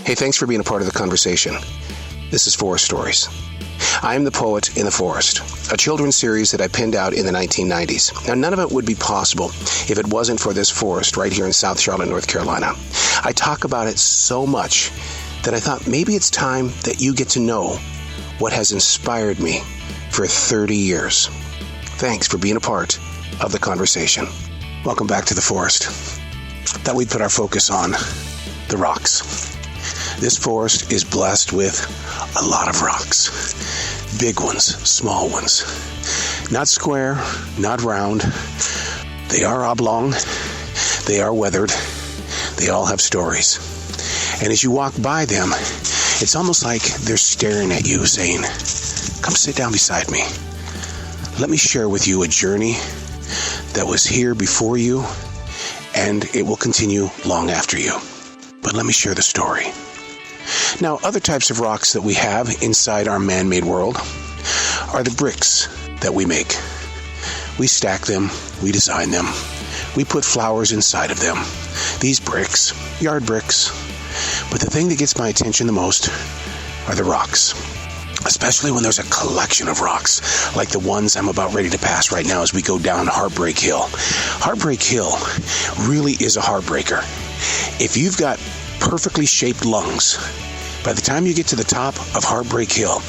Hey, thanks for being a part of the conversation. This is Forest Stories. I am the Poet in the Forest, a children's series that I penned out in the 1990s. Now, none of it would be possible if it wasn't for this forest right here in South Charlotte, North Carolina. I talk about it so much that I thought maybe it's time that you get to know what has inspired me for 30 years. Thanks for being a part of the conversation. Welcome back to the forest. Thought we'd put our focus on the rocks. This forest is blessed with a lot of rocks. Big ones, small ones. Not square, not round. They are oblong. They are weathered. They all have stories. And as you walk by them, it's almost like they're staring at you saying, "Come sit down beside me. Let me share with you a journey that was here before you, and it will continue long after you. But let me share the story." Now, other types of rocks that we have inside our man-made world are the bricks that we make. We stack them, we design them, we put flowers inside of them. These bricks, yard bricks. But the thing that gets my attention the most are the rocks. Especially when there's a collection of rocks, like the ones I'm about ready to pass right now as we go down Heartbreak Hill. Heartbreak Hill really is a heartbreaker. If you've got perfectly shaped lungs, by the time you get to the top of Heartbreak Hill,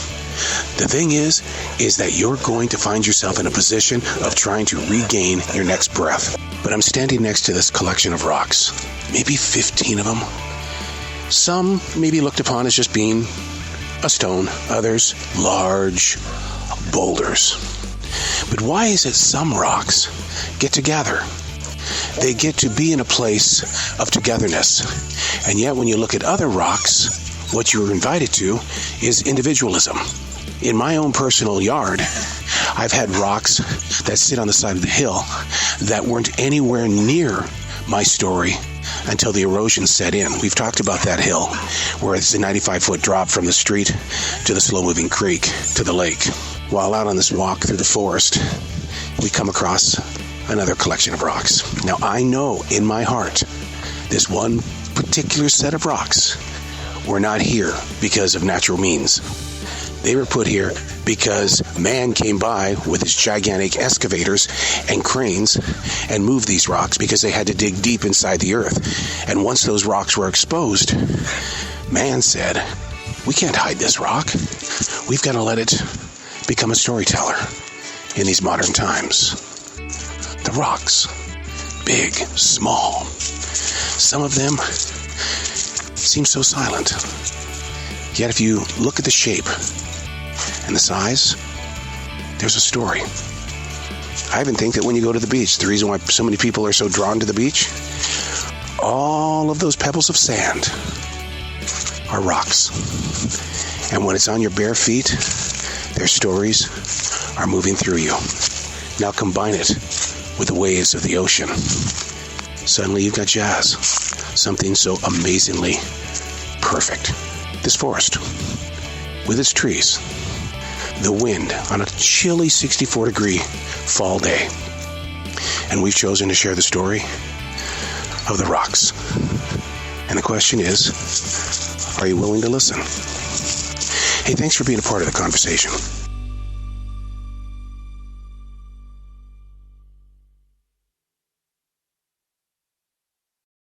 the thing is that you're going to find yourself in a position of trying to regain your next breath. But I'm standing next to this collection of rocks, maybe 15 of them. Some may be looked upon as just being a stone, others large boulders. But why is it some rocks get together? They get to be in a place of togetherness. And yet when you look at other rocks, what you're invited to is individualism. In my own personal yard, I've had rocks that sit on the side of the hill that weren't anywhere near my story until the erosion set in. We've talked about that hill, where it's a 95-foot drop from the street to the slow-moving creek to the lake. While out on this walk through the forest, we come across another collection of rocks. Now, I know in my heart, this one particular set of rocks were not here because of natural means. They were put here because man came by with his gigantic excavators and cranes and moved these rocks because they had to dig deep inside the earth. And once those rocks were exposed, man said, "We can't hide this rock. We've got to let it become a storyteller in these modern times." The rocks, big, small. Some of them seem so silent. Yet if you look at the shape and the size, there's a story. I even think that when you go to the beach, the reason why so many people are so drawn to the beach, all of those pebbles of sand are rocks. And when it's on your bare feet, their stories are moving through you. Now combine it with the waves of the ocean. Suddenly you've got jazz, something so amazingly perfect. This forest, with its trees, the wind on a chilly 64-degree fall day. And we've chosen to share the story of the rocks. And the question is, are you willing to listen? Hey, thanks for being a part of the conversation.